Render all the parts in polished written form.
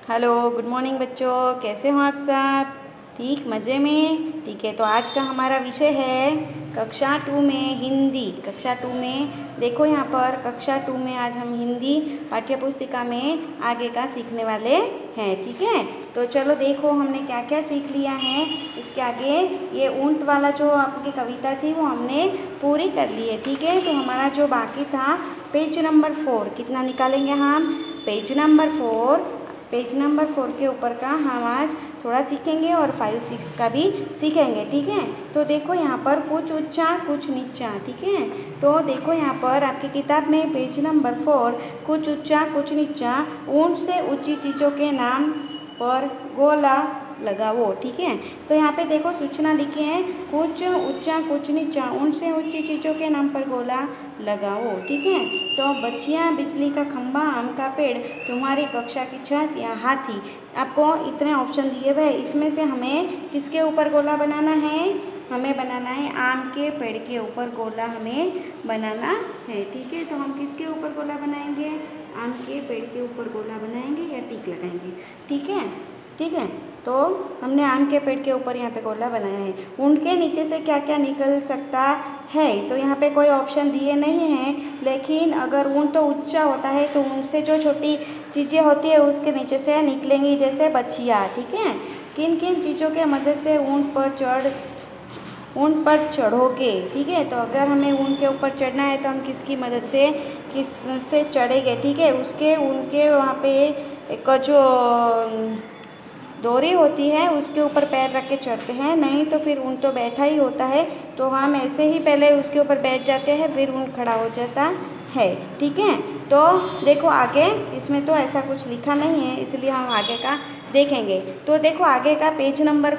Hello, good morning बच्चों। कैसे हो आप सब? ठीक, मज़े में? ठीक है, तो आज का हमारा विषय है कक्षा 2 में हिंदी। कक्षा 2 में देखो यहाँ पर कक्षा 2 में आज हम हिंदी पाठ्य पुस्तिका में आगे का सीखने वाले हैं। ठीक है, तो चलो देखो हमने क्या क्या सीख लिया है। इसके आगे ये ऊंट वाला जो आपकी कविता थी वो हमने पूरी कर ली है। ठीक है, तो हमारा जो बाकी था पेज नंबर 4, कितना निकालेंगे हम? पेज नंबर 4 के ऊपर का हम आज थोड़ा सीखेंगे और 5, 6 का भी सीखेंगे। ठीक है, तो देखो यहाँ पर कुछ ऊंचा कुछ नीचा। ठीक है, तो देखो यहाँ पर आपकी किताब में पेज नंबर 4 कुछ ऊंचा कुछ नीचा, ऊंट से ऊंची चीज़ों के नाम पर गोला लगाओ। ठीक है, तो यहाँ पे देखो सूचना लिखी है कुछ ऊंचा कुछ नीचा, ऊंट से ऊंची चीज़ों के नाम पर गोला लगाओ। ठीक है, तो बच्चियाँ, बिजली का खंभा, आम का पेड़, तुम्हारी कक्षा की छत या हाथी। आपको इतने ऑप्शन दिए हुए हैं, इसमें से हमें किसके ऊपर गोला बनाना है? हमें बनाना है आम के पेड़ के ऊपर गोला हमें बनाना है। ठीक है, तो हम किसके ऊपर गोला बनाएंगे? आम के पेड़ के ऊपर गोला बनाएंगे या टिक लगाएंगे? ठीक है, ठीक है, तो हमने आम के पेड़ के ऊपर यहाँ पे गोला बनाया है। उनके नीचे से क्या क्या निकल सकता है? तो यहाँ पे कोई ऑप्शन दिए नहीं हैं, लेकिन अगर ऊन तो ऊंचा होता है तो उनसे जो छोटी चीज़ें होती है उसके नीचे से निकलेंगी, जैसे बच्चियाँ। ठीक है, किन किन चीज़ों के मदद से ऊन पर चढ़ोगे? ठीक है, तो अगर हमें ऊन के ऊपर चढ़ना है तो हम किसकी मदद से किससे चढ़ेंगे? ठीक है, उसके उनके वहाँ पे एक जो डोरी होती है उसके ऊपर पैर रख के चढ़ते हैं, नहीं तो फिर ऊन तो बैठा ही होता है, तो हम ऐसे ही पहले उसके ऊपर बैठ जाते हैं, फिर ऊन खड़ा हो जाता है। ठीक है, तो देखो आगे इसमें तो ऐसा कुछ लिखा नहीं है, इसलिए हम आगे का देखेंगे। तो देखो आगे का पेज नंबर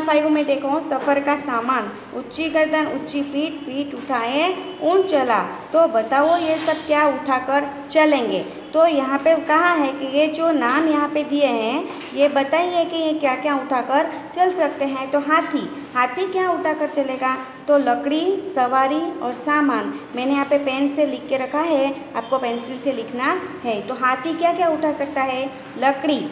5 में देखो सफ़र का सामान, ऊंची गर्दन ऊंची पीठ, पीठ उठाए ऊंट चला। तो बताओ ये सब क्या उठाकर चलेंगे? तो यहाँ पे कहा है कि ये जो नाम यहाँ पे दिए हैं ये बताइए कि ये क्या क्या उठाकर चल सकते हैं। तो हाथी क्या उठाकर चलेगा? तो लकड़ी, सवारी और सामान। मैंने यहाँ पे पेन से लिख के रखा है, आपको पेंसिल से लिखना है। तो हाथी क्या क्या उठा सकता है? लकड़ी,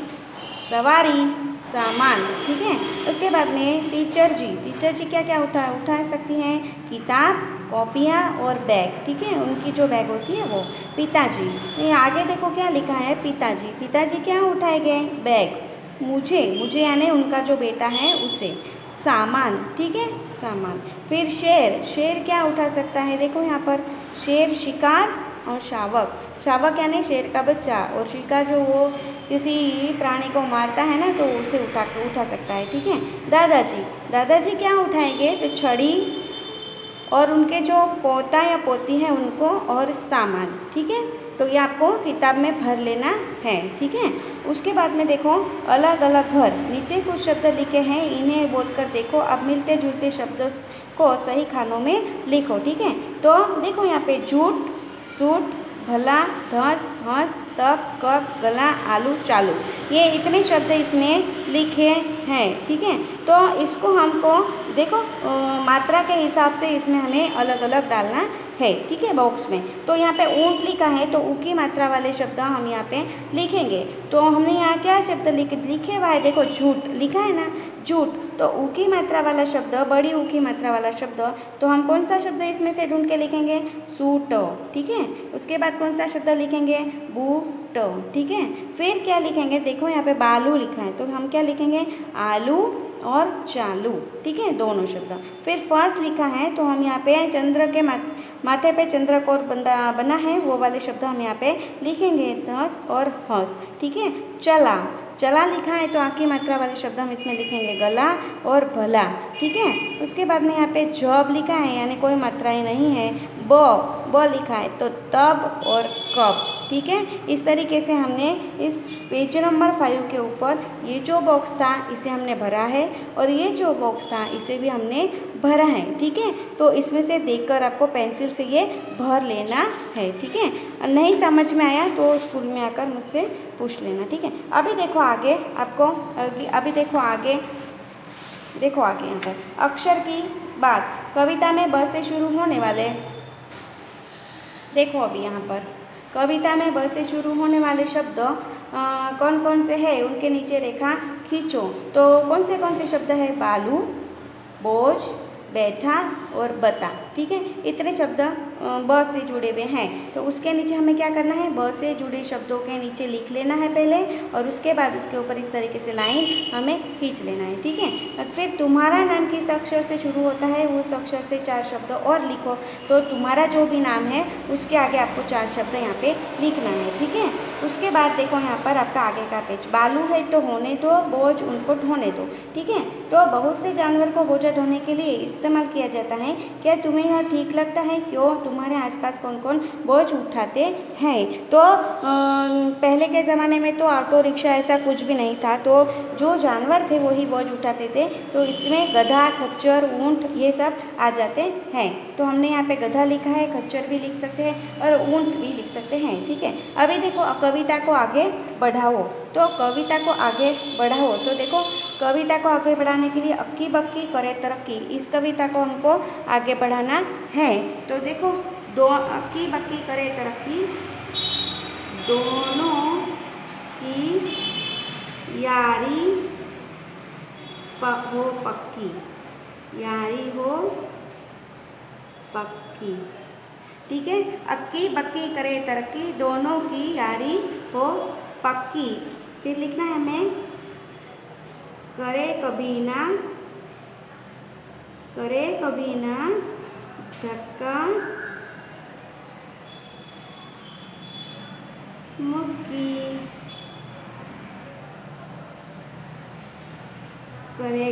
सवारी, सामान। ठीक है, उसके बाद में टीचर जी क्या क्या उठा सकती हैं? किताब, कॉपियाँ और बैग। ठीक है, उनकी जो बैग होती है वो। पिताजी, ये आगे देखो क्या लिखा है? पिताजी क्या उठाएंगे? बैग। मुझे यानी उनका जो बेटा है उसे। सामान, ठीक है, सामान। फिर शेर क्या उठा सकता है? देखो यहाँ पर शेर शिकार और शावक यानी शेर का बच्चा, और शिकार जो वो किसी प्राणी को मारता है ना, तो उसे उठा सकता है। ठीक है, दादाजी क्या उठाएंगे? तो छड़ी और उनके जो पोता या पोती है उनको, और सामान। ठीक है, तो ये आपको किताब में भर लेना है। ठीक है, उसके बाद में देखो अलग अलग घर, नीचे कुछ शब्द लिखे हैं, इन्हें बोलकर देखो। अब मिलते जुलते शब्दों को सही खानों में लिखो। ठीक है, तो देखो यहाँ पे झूठ, सूट, भला, धस, हंस, तब, कब, गला, आलू, चालू, ये इतने शब्द इसमें लिखे हैं। ठीक है, तो इसको हमको देखो मात्रा के हिसाब से इसमें हमें अलग अलग डालना है। ठीक है, बॉक्स में तो यहाँ पे ऊंट लिखा है, तो ऊ की मात्रा वाले शब्द हम यहाँ पे लिखेंगे। तो हमने यहाँ क्या शब्द लिखे हुआ है? देखो झूठ लिखा है ना, झूठ, तो ऊ की मात्रा वाला शब्द, बड़ी ऊ की मात्रा वाला शब्द, तो हम कौन सा शब्द इसमें से ढूंढ के लिखेंगे? सूट। ठीक है, उसके बाद कौन सा शब्द लिखेंगे? बूट। ठीक है, फिर क्या लिखेंगे? देखो यहाँ पे बालू लिखा है, तो हम क्या लिखेंगे? आलू और चालू। ठीक है, दोनों शब्द। फिर फर्स्ट लिखा है, तो हम यहाँ पे चंद्र के माथे पे चंद्र को बना है, वो वाले शब्द हम यहाँ पे लिखेंगे, धस और हंस। ठीक है, चला लिखा है, तो आकी मात्रा वाले शब्द हम इसमें लिखेंगे, गला और भला। ठीक है, उसके बाद में यहाँ पे जब लिखा है, यानी कोई मात्राएं नहीं है। ब लिखा है, तो तब और कब। ठीक है, इस तरीके से हमने इस पेज नंबर 5 के ऊपर ये जो बॉक्स था इसे हमने भरा है, और ये जो बॉक्स था इसे भी हमने भरा है। ठीक है, तो इसमें से देखकर आपको पेंसिल से ये भर लेना है। ठीक है, नहीं समझ में आया तो स्कूल में आकर मुझसे पूछ लेना। ठीक है, अभी देखो आगे यहाँ पर अक्षर की बात। कविता में ब से शुरू होने वाले, देखो अभी यहाँ पर कविता में ब से शुरू होने वाले शब्द कौन कौन से हैं उनके नीचे रेखा खींचो। तो कौन से शब्द है? बालू, बोझ, बैठा और बता। ठीक है, इतने शब्द ब से जुड़े हुए हैं। तो उसके नीचे हमें क्या करना है? ब से जुड़े शब्दों के नीचे लिख लेना है पहले, और उसके बाद उसके ऊपर इस तरीके से लाइन हमें खींच लेना है। ठीक है, और फिर तुम्हारा नाम किस अक्षर से शुरू होता है उस अक्षर से 4 शब्द और लिखो। तो तुम्हारा जो भी नाम है उसके आगे आपको 4 शब्द यहाँ पे लिखना है। ठीक है, उसके बाद देखो यहाँ पर आपका आगे का पेज, बालू है तो होने दो, बोझ उनको ढोने दो। ठीक है, तो बहुत से जानवर को बोझा ढोने के लिए इस्तेमाल किया जाता है। क्या तुम्हें यह ठीक लगता है? क्यों? तुम्हारे आसपास कौन कौन बोझ उठाते हैं? तो पहले के ज़माने में तो ऑटो रिक्शा ऐसा कुछ भी नहीं था, तो जो जानवर थे वही बोझ उठाते थे। तो इसमें गधा, खच्चर, ऊँट ये सब आ जाते हैं। तो हमने यहाँ पे गधा लिखा है, खच्चर भी लिख सकते हैं और ऊँट भी लिख सकते हैं। ठीक है, अभी देखो कविता को आगे बढ़ाओ। तो कविता को आगे बढ़ाओ, तो देखो कविता को आगे बढ़ाने के लिए अक्की बक्की करे तरक्की, इस कविता को हमको आगे बढ़ाना है। तो देखो दो अक्की बक्की करे तरक्की, दोनों की यारी हो पक्की, यारी हो पक्की। ठीक है, अक्की बक्की करे तरक्की, दोनों की यारी हो पक्की। फिर लिखना है हमें, करे कभी ना धक्का मुक्की, करे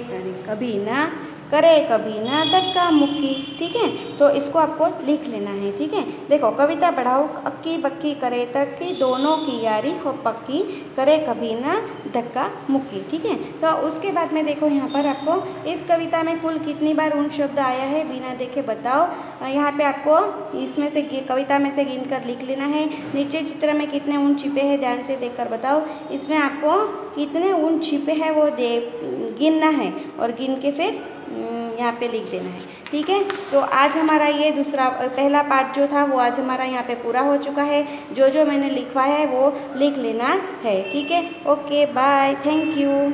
कभी ना धक्का मुक्की। ठीक है, तो इसको आपको लिख लेना है। ठीक है, देखो कविता बढ़ाओ, अक्की बक्की करे तरक्की, दोनों की यारी हो पक्की, करे कभी ना धक्का मुक्की। ठीक है, तो उसके बाद में देखो यहाँ पर आपको इस कविता में कुल कितनी बार ऊँट शब्द आया है बिना देखे बताओ। यहाँ पे आपको इसमें से कविता में से गिन कर लिख लेना है। नीचे चित्र में कितने ऊँट छिपे हैं ध्यान से देखकर बताओ। इसमें आपको कितने ऊँट छिपे हैं वो गिनना है, और गिन के फिर यहाँ पे लिख देना है। ठीक है, तो आज हमारा ये पहला पार्ट जो था वो आज हमारा यहाँ पे पूरा हो चुका है। जो जो मैंने लिखवाया है वो लिख लेना है। ठीक है, ओके बाय, थैंक यू।